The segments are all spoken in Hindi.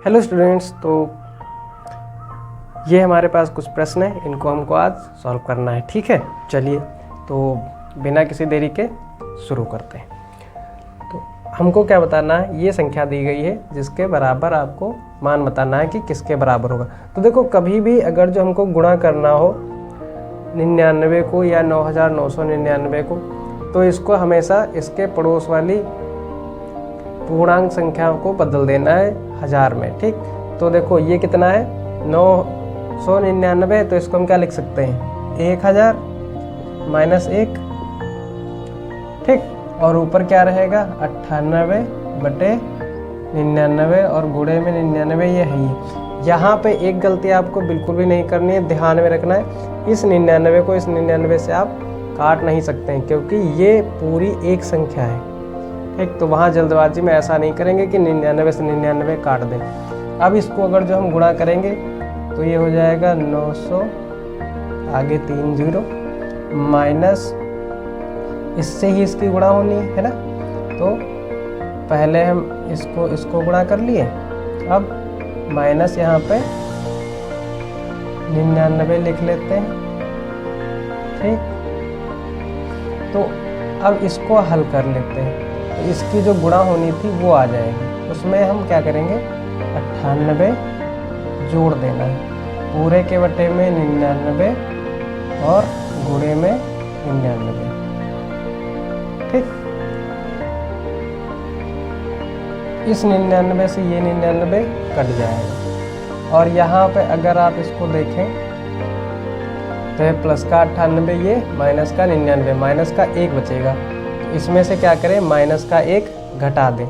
हेलो स्टूडेंट्स, तो ये हमारे पास कुछ प्रश्न हैं, इनको हमको आज सॉल्व करना है। ठीक है, चलिए तो बिना किसी देरी के शुरू करते हैं। तो हमको क्या बताना है, ये संख्या दी गई है जिसके बराबर आपको मान बताना है कि किसके बराबर होगा। तो देखो, कभी भी अगर जो हमको गुणा करना हो 99 को या 9999 को, तो इसको हमेशा इसके पड़ोस वाली पूर्णांक संख्या को बदल देना है 1000 में। ठीक, तो देखो ये कितना है 999, तो इसको हम क्या लिख सकते हैं 1000 माइनस 1। ठीक, और ऊपर क्या रहेगा 98/99 और गुणे में 99, ये है ही। यहाँ पे एक गलती आपको बिल्कुल भी नहीं करनी है, ध्यान में रखना है, इस 99 को इस 99 से आप काट नहीं सकते हैं क्योंकि ये पूरी एक संख्या है। ठीक, तो वहाँ जल्दबाजी में ऐसा नहीं करेंगे कि 99 से 99 काट दें। अब इसको अगर जो हम गुणा करेंगे तो ये हो जाएगा 900 आगे 3 0 माइनस, इससे ही इसकी गुणा होनी है ना। तो पहले हम इसको गुणा कर लिए, अब माइनस यहाँ पे 99 लिख लेते हैं। ठीक, तो अब इसको हल कर लेते हैं, तो इसकी जो गुणा होनी थी वो आ जाएगी। उसमें हम क्या करेंगे 98 जोड़ देना है, पूरे के बटे में 99 और गुणे में 99। ठीक, इस 99 से ये 99 कट जाएगा और यहाँ पे अगर आप इसको देखें तो ये प्लस का 98, ये माइनस का 99, माइनस का 1 बचेगा। तो इसमें से क्या करें माइनस का 1 घटा दें।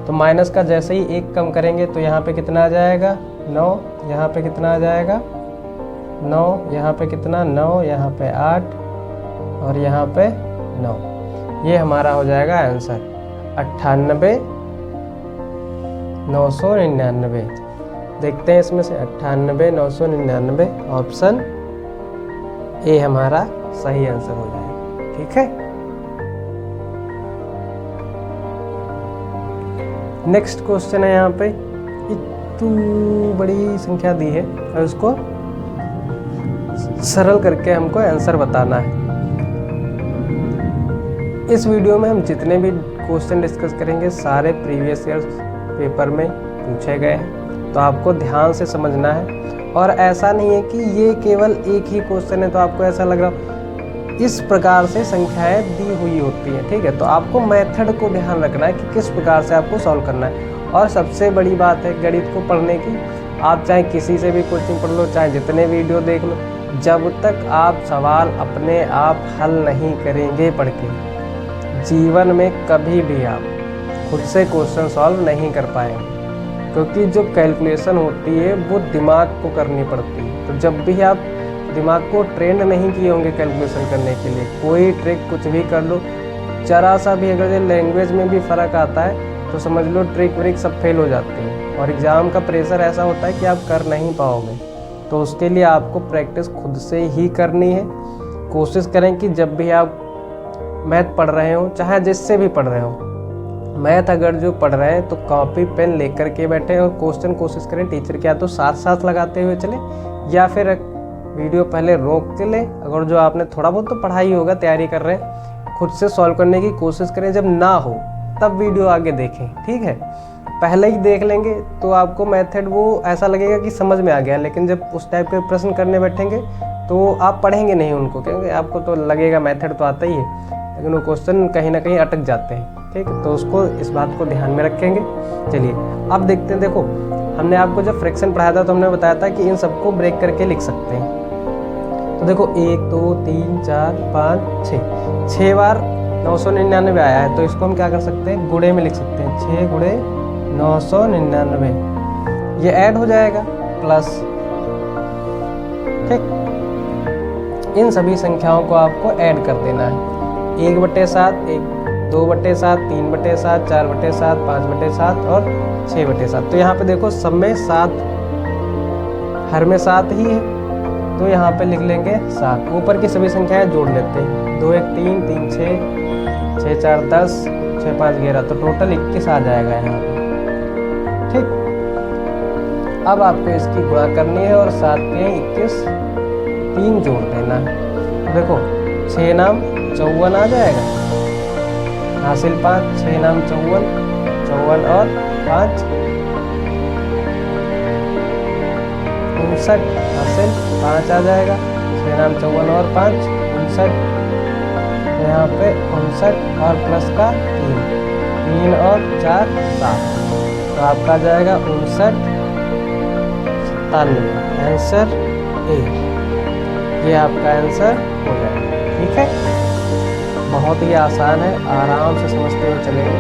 तो माइनस का जैसे ही 1 कम करेंगे तो यहाँ पे कितना आ जाएगा 9, यहाँ पे कितना आ जाएगा 9, यहाँ पे कितना 9, यहाँ पे 8 और यहाँ पे 9। ये हमारा हो जाएगा आंसर 98,999। देखते हैं इसमें से 98,999, ऑप्शन ए हमारा सही आंसर हो जाएगा। ठीक है, नेक्स्ट क्वेश्चन है। यहाँ पे इतनी बड़ी संख्या दी है और उसको सरल करके हमको आंसर बताना है। इस वीडियो में हम जितने भी क्वेश्चन डिस्कस करेंगे सारे प्रीवियस ईयर पेपर में पूछे गए हैं, तो आपको ध्यान से समझना है। और ऐसा नहीं है कि ये केवल एक ही क्वेश्चन है तो आपको ऐसा लग रहा हो, इस प्रकार से संख्याएं दी हुई होती हैं। ठीक है, तो आपको मेथड को ध्यान रखना है कि किस प्रकार से आपको सॉल्व करना है। और सबसे बड़ी बात है गणित को पढ़ने की, आप चाहे किसी से भी कोचिंग पढ़ लो, चाहे जितने वीडियो देख लो, जब तक आप सवाल अपने आप हल नहीं करेंगे पढ़ के, जीवन में कभी भी आप खुद से क्वेश्चन सॉल्व नहीं कर पाएंगे। क्योंकि जो कैलकुलेशन होती है वो दिमाग को करनी पड़ती है। तो जब भी आप दिमाग को ट्रेंड नहीं किए होंगे कैलकुलेशन करने के लिए, कोई ट्रिक कुछ भी कर लो, जरा सा भी अगर लैंग्वेज में भी फ़र्क आता है तो समझ लो ट्रिक व्रिक सब फेल हो जाती है। और एग्ज़ाम का प्रेशर ऐसा होता है कि आप कर नहीं पाओगे। तो उसके लिए आपको प्रैक्टिस खुद से ही करनी है। कोशिश करें कि जब भी आप मैथ पढ़ रहे हो, चाहे जिससे भी पढ़ रहे हो, मैथ अगर जो पढ़ रहे हैं तो कॉपी पेन लेकर के बैठे और क्वेश्चन कोशिश करें टीचर के या तो साथ साथ लगाते हुए चले, या फिर वीडियो पहले रोक के ले। अगर जो आपने थोड़ा बहुत तो पढ़ाई होगा, तैयारी कर रहे हैं, खुद से सॉल्व करने की कोशिश करें। जब ना हो तब वीडियो आगे देखें। ठीक है, पहले ही देख लेंगे तो आपको मेथड वो ऐसा लगेगा कि समझ में आ गया, लेकिन जब उस टाइप के प्रश्न करने बैठेंगे तो आप पढ़ेंगे नहीं उनको, क्योंकि आपको तो लगेगा मेथड तो आता ही है, लेकिन वो क्वेश्चन कहीं ना कहीं अटक जाते हैं। ठीक, तो उसको इस बात को ध्यान में रखेंगे। चलिए अब देखते हैं। देखो, हमने आपको जब फ्रैक्शन पढ़ाया था तो हमने बताया था कि इन सबको ब्रेक करके लिख सकते हैं। तो देखो 1 2 3 4 5 6 बार 999 आया है, तो इसको हम क्या कर सकते हैं गुणे में लिख सकते हैं। 6 गुणे 999, ये ऐड हो जाएगा प्लस। ठीक, इन सभी संख्याओं को आपको ऐड कर देना है। 1/7, 2/7, 3/7, 4/7, 5/7 और 6/7। तो यहाँ पे देखो सब में 7, हर में 7 ही है, तो यहाँ पे लिख लेंगे 7। ऊपर की सभी संख्याएं जोड़ लेते हैं, 2 1 3 3 6 6 4 10 6 5 11, तो टोटल 21 आ जाएगा यहाँ पे। ठीक, अब आपको इसकी गुणा करनी है और 7 के 21 3 जोड़ देना है। देखो 6 नाम 54 आ जाएगा, हासिल 5, 6 नाम 54, 54 और 5 59, हासिल 5 आ जाएगा, 6 नाम 54 और 5 59, यहाँ पे 59 और प्लस का 3, 3 और 4 7, तो आपका आ जाएगा 59 97, आंसर ए। ये आपका आंसर हो जाएगा। ठीक है, बहुत ही आसान है, आराम से समझते हुए चलेंगे,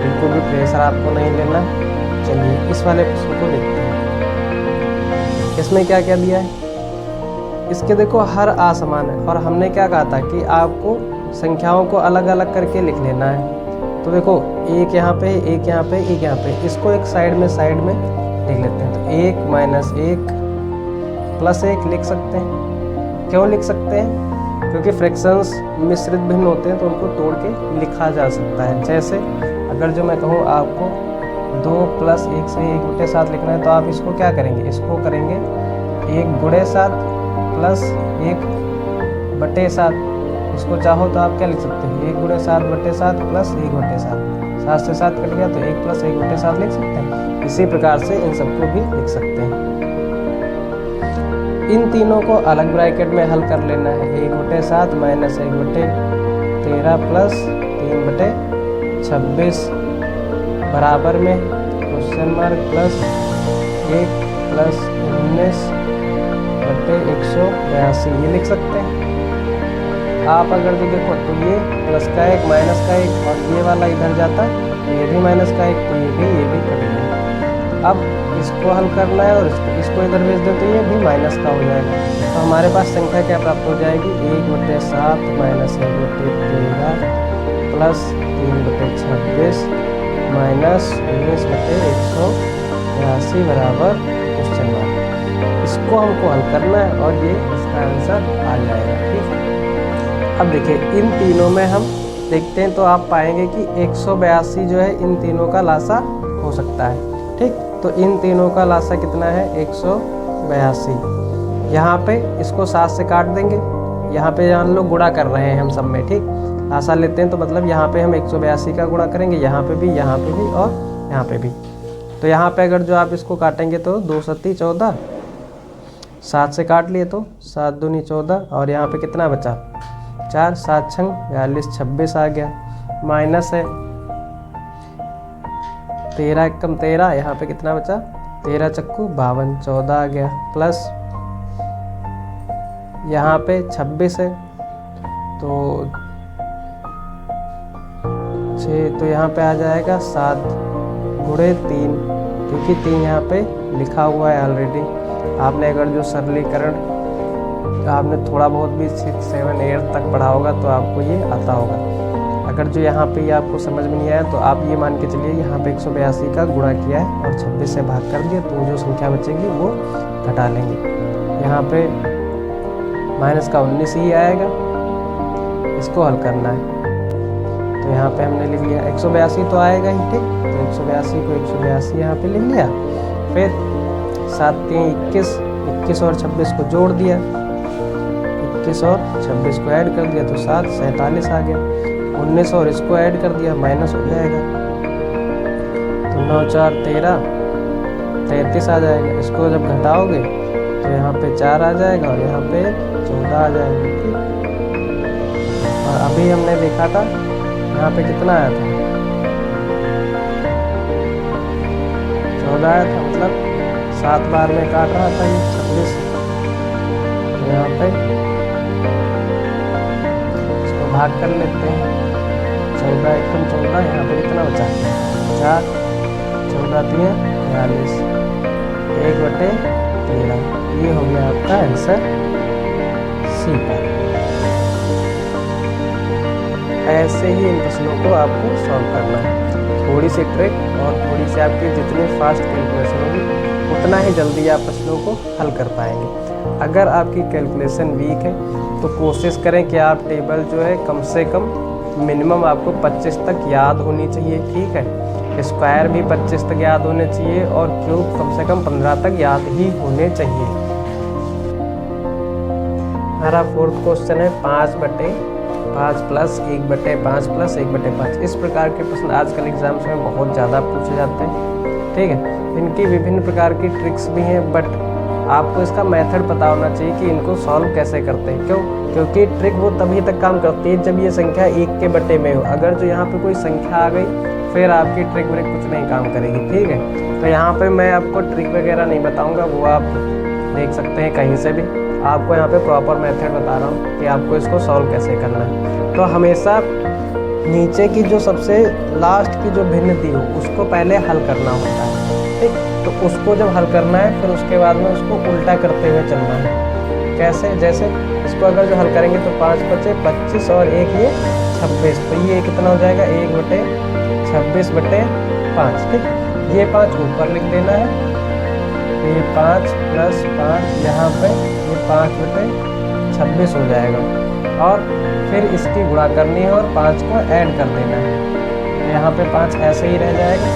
बिल्कुल भी प्रेशर आपको नहीं लेना। चलिए इस वाले प्रश्न को देखते हैं। इसमें क्या क्या दिया है, इसके देखो हर असमान है और हमने क्या कहा था कि आपको संख्याओं को अलग अलग करके लिख लेना है। तो देखो एक यहाँ पे, एक यहाँ पे, एक यहाँ पे, इसको एक साइड में लिख लेते हैं। तो 1 - 1 + 1 लिख सकते हैं। क्यों लिख सकते हैं? क्योंकि फ्रैक्शंस मिश्रित भिन्न होते हैं तो उनको तोड़ के लिखा जा सकता है। जैसे अगर जो मैं कहूँ आपको 2 + 1 से 1/7 लिखना है, तो आप इसको क्या करेंगे, इसको करेंगे 1/7 + 1/7। इसको चाहो तो आप क्या लिख सकते हैं, 1/7/7 + 1/7, 7 से 7 कट गया तो 1 + 1/7 लिख सकते हैं। इसी प्रकार से इन सबको भी लिख सकते हैं। इन तीनों को अलग ब्रैकेट में हल कर लेना है। 1/7 - 1/13 + 3/26 बराबर में क्वेश्चन मार्क +1 + 19/182 ये लिख सकते हैं। आप अगर जो देखो तो ये प्लस का 1 माइनस का 1 और ये वाला इधर जाता तो ये भी माइनस का 1, तो ये भी कट गया। अब इसको हल करना है और इसको इधर भेज दो तो ये भी माइनस का हो जाएगा। तो हमारे पास संख्या क्या प्राप्त हो जाएगी, 1/7 - 1/13 + 3/26 - 19/182 बराबर क्वेश्चन मार्क। इसको हमको हल करना है और ये इसका आंसर आ जाएगा। ठीक है, अब देखिए इन तीनों में हम देखते हैं तो आप पाएंगे कि 182 जो है इन तीनों का लासा हो सकता है। ठीक, तो इन तीनों का लासा कितना है, 182। यहाँ पे इसको 7 से काट देंगे, यहाँ पे हम लोग गुणा कर रहे हैं हम सब में। ठीक, लासा लेते हैं तो मतलब यहाँ पे हम 182 का गुणा करेंगे, यहाँ पे भी और यहाँ पे भी। तो यहाँ पे अगर जो आप इसको काटेंगे तो 2 सत्ती 14, 7 से काट लिए तो 7 दूनी 14 और यहाँ पे कितना बचा 4, 7 छंग 42, 26 आ गया। माइनस है 13 एकम 13, यहाँ पे कितना बचा 13 चक्कू 52, 14 आ गया। प्लस यहाँ पे 26 है तो 6, तो यहाँ पे आ जाएगा 7 × 3, क्योंकि 3 यहाँ पे लिखा हुआ है ऑलरेडी। आपने अगर जो सरलीकरण आपने थोड़ा बहुत भी 6, 7, 8 तक पढ़ा होगा तो आपको ये आता होगा। अगर जो यहाँ पे ये आपको समझ में नहीं आया तो आप ये मान के चलिए यहाँ पे 182 का गुणा किया है और 26 से भाग कर दिया, तो जो संख्या बचेगी वो घटा लेंगे। यहाँ पे माइनस का 19 ही आएगा, इसको हल करना है। तो यहाँ पे हमने लिख लिया 182 तो आएगा ही। ठीक, तो 182 को 182 यहाँ पे लिख लिया। फिर 7 3 21, 21 और 26 को जोड़ दिया, 21 और 26 को ऐड कर दिया तो 7 47 आ गया। 19 और इसको ऐड कर दिया, माइनस हो जाएगा तो 9 4 13 33 आ जाएगा। इसको जब घटाओगे तो यहाँ पे 4 आ जाएगा और यहाँ पे 14 आ जाएगा। ठीक, और अभी हमने देखा था यहाँ पे कितना आया था, 14 आया था, मतलब 7 बार में काट रहा था ये 26। तो यहाँ पे इसको भाग कर लेते हैं, 14 एकम 14, यहाँ पे कितना बचा 4, 14 3 42, 1/13। ये हो गया आपका आंसर सी का। ऐसे ही इन प्रश्नों को आपको सॉल्व करना है। थोड़ी सी ट्रिक और थोड़ी सी आपकी जितनी फास्ट कैलकुलेशन होगी उतना ही जल्दी आप प्रश्नों को हल कर पाएंगे। अगर आपकी कैलकुलेशन वीक है तो कोशिश करें कि आप टेबल जो है कम से कम मिनिमम आपको 25 तक याद होनी चाहिए। ठीक है, स्क्वायर भी 25 तक याद होने चाहिए और क्यूब कम से कम 15 तक याद ही होने चाहिए। हमारा फोर्थ क्वेश्चन है 5/5 प्लस 1/5 प्लस 1/5। इस प्रकार के प्रश्न आजकल एग्जाम्स में बहुत ज़्यादा पूछे जाते हैं, ठीक है। इनकी विभिन्न प्रकार की ट्रिक्स भी हैं, बट आपको इसका मेथड पता होना चाहिए कि इनको सॉल्व कैसे करते हैं। क्यों? क्योंकि ट्रिक वो तभी तक काम करती है जब ये संख्या 1 के बटे में हो। अगर जो यहाँ पे कोई संख्या आ गई फिर आपकी ट्रिक व्रिक कुछ नहीं काम करेगी, ठीक है। तो यहाँ पे मैं आपको ट्रिक वगैरह नहीं बताऊँगा, वो आप देख सकते हैं कहीं से भी। आपको यहाँ पे प्रॉपर मेथड बता रहा हूँ कि आपको इसको सॉल्व कैसे करना है। तो हमेशा नीचे की जो सबसे लास्ट की जो भिन्न दी हो उसको पहले हल करना होता है, ठीक। तो उसको जब हल करना है फिर उसके बाद में उसको उल्टा करते हुए चलना है। कैसे? जैसे इसको अगर जो हल करेंगे तो 5 बचे 25 और 1 ये 26, तो ये कितना हो जाएगा 1/26/5, ठीक। ये 5 ऊपर लिख देना है, ये 5 + 5 यहाँ पे ये 5/26 हो जाएगा और फिर इसकी गुणा करनी है और 5 को ऐड कर देना है। यहाँ पे 5 ऐसे ही रह जाएगा।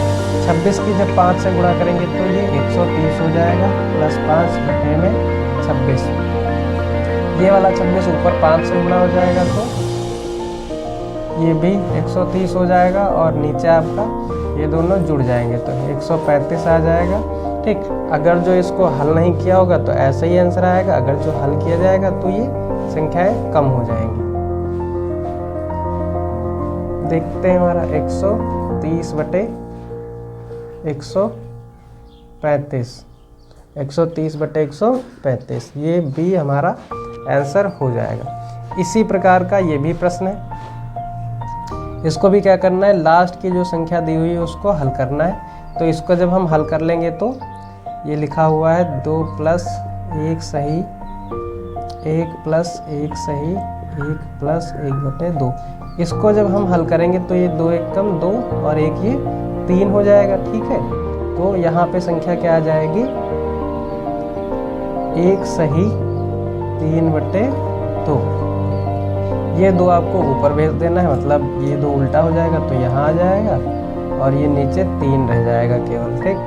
26 की जब 5 से गुणा करेंगे तो ये 130 हो जाएगा प्लस 5/26। ये वाला 26 ऊपर 5 से गुणा हो जाएगा तो ये भी 130 हो जाएगा और नीचे आपका ये दोनों जुड़ जाएंगे तो 135 आ जाएगा, ठीक। अगर जो इसको हल नहीं किया होगा तो ऐसे ही आंसर आएगा, अगर जो हल किया जाएगा तो ये संख्याएं कम हो जाएंगी। देखते हैं हमारा 130/135, 130/135, ये भी हमारा आंसर हो जाएगा। इसी प्रकार का ये भी प्रश्न है। इसको भी क्या करना है, लास्ट की जो संख्या दी हुई है उसको हल करना है। तो इसको जब हम हल कर लेंगे तो ये लिखा हुआ है 2 + 1 सही, 1 + 1 सही, 1 + 1/2। इसको जब हम हल करेंगे तो ये 2 × 1 = 2 और 1 ये 3 हो जाएगा, ठीक है। तो यहाँ पे संख्या क्या आ जाएगी 1 सही 3/2। ये 2 आपको ऊपर भेज देना है, मतलब ये 2 उल्टा हो जाएगा तो यहाँ आ जाएगा और ये नीचे 3 रह जाएगा केवल, ठीक।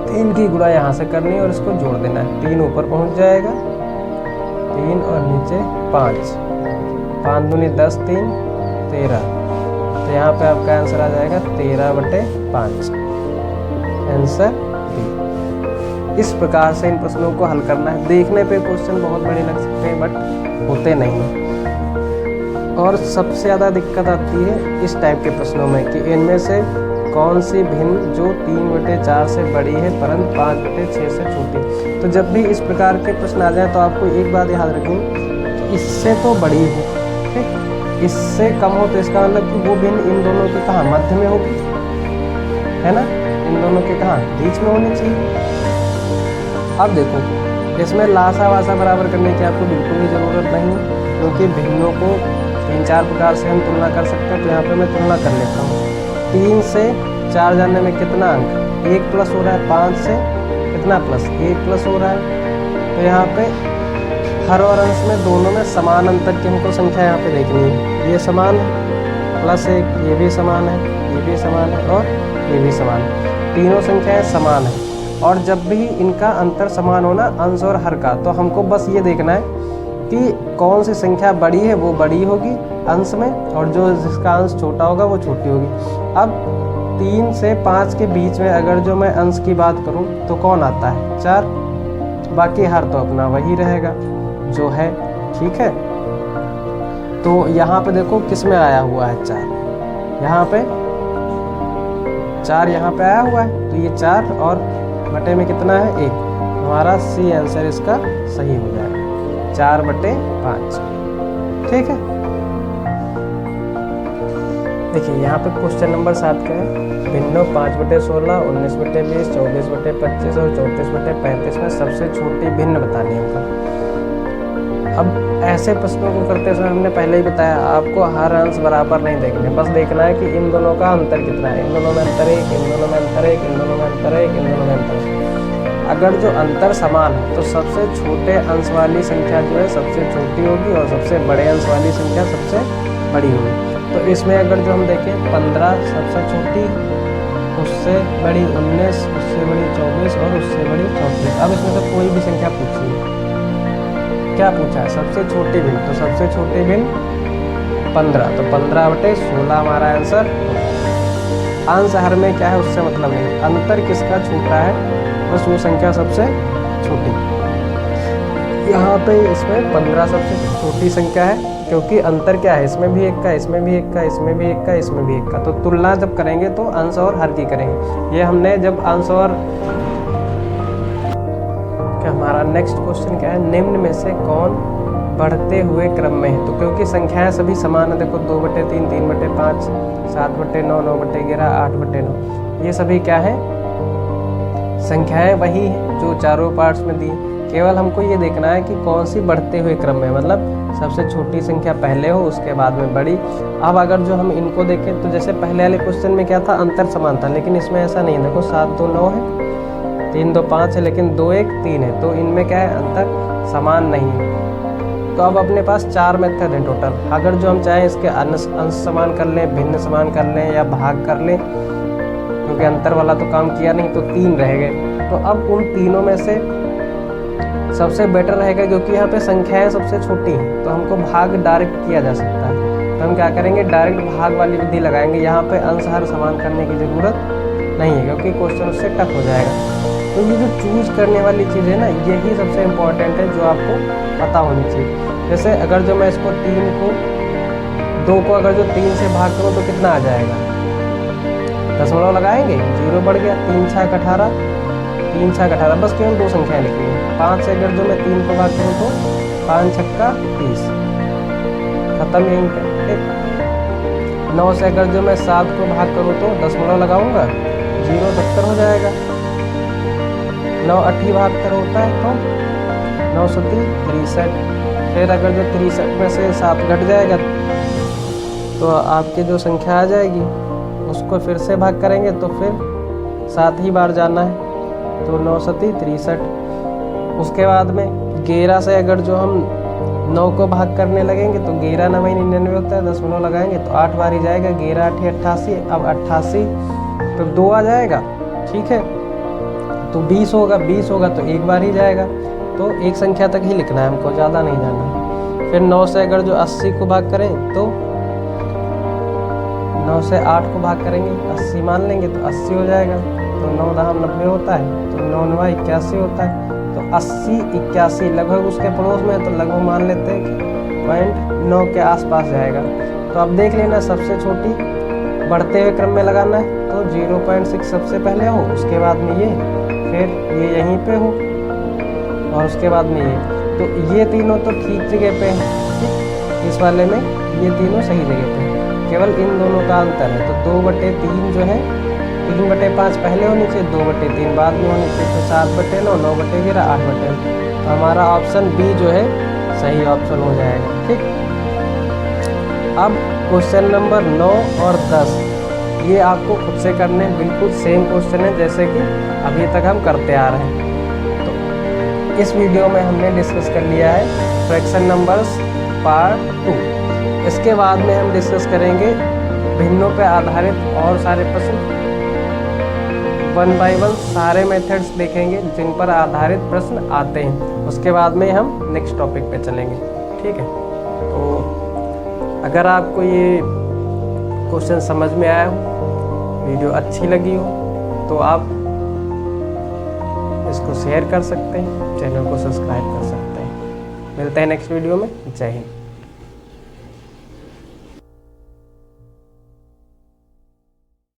3 की गुणा यहाँ से करनी है और इसको जोड़ देना है। 3 ऊपर पहुँच जाएगा, 3 और नीचे 5, 5 दूनी 10, 3 13। तो यहाँ पे आपका आंसर आ जाएगा 13/5, आंसर बी। इस प्रकार से इन प्रश्नों को हल करना है। देखने पे क्वेश्चन बहुत बड़े लग सकते हैं बट होते नहीं हैं। और सबसे ज़्यादा दिक्कत आती है इस टाइप के प्रश्नों में कि इनमें से कौन सी भिन्न जो 3/4 से बड़ी है परंतु 5/6 से छोटी। तो जब भी इस प्रकार के प्रश्न आ जाए तो आपको एक बात याद रखनी कि इससे तो बड़ी हो, ठीक, इससे कम हो तो इसका मतलब कि वो भिन्न इन दोनों के कहाँ मध्य में होगी, है ना। इन दोनों के कहाँ बीच में होनी चाहिए। अब देखो इसमें लासा वासा बराबर करने की आपको बिल्कुल भी ज़रूरत नहीं है, क्योंकि भिन्नों को 3-4 प्रकार से हम तुलना कर सकते हैं। तो यहाँ पे मैं तुलना कर लेता हूँ। 3 से 4 जाने में कितना अंक 1 प्लस हो रहा है, 5 से कितना प्लस 1 प्लस हो रहा है। तो यहाँ पे हर और अंश में दोनों में समान अंतर की हमको संख्या यहाँ पे देखनी है। ये समान है +1, ये भी समान है, ये भी समान है और ये भी समान है। तीनों संख्याएं समान है और जब भी इनका अंतर समान होना अंश और हर का, तो हमको बस ये देखना है कि कौन सी संख्या बड़ी है वो बड़ी होगी अंश में और जो जिसका अंश छोटा होगा वो छोटी होगी। अब 3 से 5 के बीच में अगर जो मैं अंश की बात करूं तो कौन आता है 4, बाकी हर तो अपना वही रहेगा जो है, ठीक है। तो यहाँ पे देखो किस में आया हुआ है 4, यहाँ पे 4 यहाँ पे आया हुआ है, तो ये 4 और बटे में कितना है 1, हमारा सी आंसर इसका सही हो जाएगा 4/5, ठीक है। देखिए यहाँ पे क्वेश्चन नंबर 7 का है भिन्नों 5/16, 19/20, 24/25 और 34/35 में सबसे छोटी भिन्न बतानी है हमको। अब ऐसे प्रश्नों को करते समय हमने पहले ही बताया आपको हर अंश बराबर नहीं देखने, बस देखना है कि इन दोनों का अंतर कितना है। इन दोनों में अंतर 1, इन दोनों में अंतर 1, इन दोनों में अंतर 1, इन दोनों में अंतर 1। अगर जो अंतर समान है तो सबसे छोटे अंश वाली संख्या जो है सबसे छोटी होगी और सबसे बड़े अंश वाली संख्या सबसे बड़ी होगी। तो इसमें अगर जो हम देखें 15 सबसे छोटी, उससे बड़ी 19, उससे बड़ी 24 और उससे बड़ी 34। अब इसमें से कोई भी संख्या पूछी है, क्या पूछा है? सबसे छोटी भिन्न, तो सबसे छोटी भिन्न 15, तो 15/16 हमारा आंसर। अंश हर में क्या है उससे मतलब नहीं, अंतर किसका छोटा है, बस वो संख्या सबसे छोटी। यहाँ पे इसमें 15 सबसे छोटी संख्या है, क्योंकि अंतर क्या है, इसमें भी एक का, इसमें भी एक का, इसमें भी एक का, इसमें भी एक का। तो तुलना जब करेंगे तो अंश और हर की करेंगे। ये हमने जब अंश और क्या, हमारा नेक्स्ट क्वेश्चन क्या है, निम्न में से कौन बढ़ते हुए क्रम में है? तो क्योंकि संख्याएं सभी समान है, देखो 2/3, 3/5, 7/9, 9/11, 8/9, ये सभी क्या है, संख्याएं वही है जो चारों पार्ट्स में दी। केवल हमको ये देखना है कि कौन सी बढ़ते हुए क्रम में, मतलब सबसे छोटी संख्या पहले हो उसके बाद में बड़ी। अब अगर जो हम इनको देखें तो जैसे पहले वाले क्वेश्चन में क्या था, अंतर समान था, लेकिन इसमें ऐसा नहीं है। देखो 7 2 9 है, 3 2 5 है, लेकिन 2 1 3 है, तो इनमें क्या है, अंतर समान नहीं है। तो अब अपने पास 4 मेथड हैं टोटल। अगर जो हम चाहें इसके अंश समान कर लें, भिन्न समान कर लें या भाग कर लें, क्योंकि अंतर वाला तो काम किया नहीं, तो 3 रह गए। तो अब उन तीनों में से सबसे बेटर रहेगा, क्योंकि यहाँ पे संख्याएं सबसे छोटी हैं, तो हमको भाग डायरेक्ट किया जा सकता है। तो हम क्या करेंगे, डायरेक्ट भाग वाली विधि लगाएंगे। यहाँ पे अंश हर समान करने की ज़रूरत नहीं है, क्योंकि क्वेश्चन उससे टफ हो जाएगा। तो ये जो चूज़ करने वाली चीज़ है ना, यही सबसे इम्पॉर्टेंट है, जो आपको पता होनी चाहिए। जैसे अगर जो मैं इसको 2 को अगर जो 3 से भाग करूँ तो कितना आ जाएगा, दशमलव लगाएंगे, 0 बढ़ गया, 3 6 18, 3 6 18, बस केवल 2 संख्याएं लिखी हैं। 5 से अगर जो मैं 3 को भाग करूँ तो 5 6 30, खत्म यहीं पे। 9 से अगर जो मैं 7 को भाग करूँ तो दशमलव लगाऊंगा, 0 70 हो जाएगा। 9 8 72 होता है, तो 9 7 63। फिर अगर जो 63 में से 7 घट जाएगा तो आपकी जो संख्या आ जाएगी, उसको फिर से भाग करेंगे तो फिर 7 ही बार जाना है, तो 9 7 63। उसके बाद में 11 से अगर जो हम 9 को भाग करने लगेंगे तो 11 9 99 होता है, दशमलव लगाएंगे तो 8 बार ही जाएगा, 11 8 88। अब 88 तो 2 आ जाएगा, ठीक है। तो 20 होगा तो 1 बार ही जाएगा, तो एक संख्या तक ही लिखना है हमको, ज़्यादा नहीं जाना है। फिर 9 से अगर जो 80 को भाग करें तो 9 से 8 को भाग करेंगे, 80 मान लेंगे तो 80 हो जाएगा, तो 9 10 90 होता है, तो 9 9 81 होता है। तो 80 81 लगभग उसके पड़ोस में है, तो लगभग मान लेते हैं कि 0.9 के आसपास जाएगा। तो अब देख लेना, सबसे छोटी बढ़ते हुए क्रम में लगाना है, तो 0.6 सबसे पहले हो, उसके बाद में ये, फिर ये यहीं पे हो, और उसके बाद में ये। तो ये तीनों तो ठीक जगह पे हैं, इस वाले में ये तीनों सही जगह पे हैं, केवल इन दोनों का अंतर है। तो 2/3 जो है, 3/5 पहले होनी चाहिए, 2/3 बाद में होनी चाहिए, तो 7/9, 9/11, 8/9। तो हमारा ऑप्शन बी जो है सही ऑप्शन हो जाएगा, ठीक। अब क्वेश्चन नंबर 9 और 10, ये आपको खुद से करने हैं, बिल्कुल सेम क्वेश्चन है जैसे कि अभी तक हम करते आ रहे हैं। तो इस वीडियो में हमने डिस्कस कर लिया है फ्रैक्शन नंबर्स पार्ट 2। इसके बाद में हम डिस्कस करेंगे भिन्नों पर आधारित और सारे प्रश्न, 1 बाय 1 सारे मेथड्स देखेंगे जिन पर आधारित प्रश्न आते हैं। उसके बाद में हम नेक्स्ट टॉपिक पे चलेंगे, ठीक है। तो अगर आपको ये क्वेश्चन समझ में आया हो, वीडियो अच्छी लगी हो, तो आप इसको शेयर कर सकते हैं, चैनल को सब्सक्राइब कर सकते हैं। मिलते हैं नेक्स्ट वीडियो में। जय हिंद।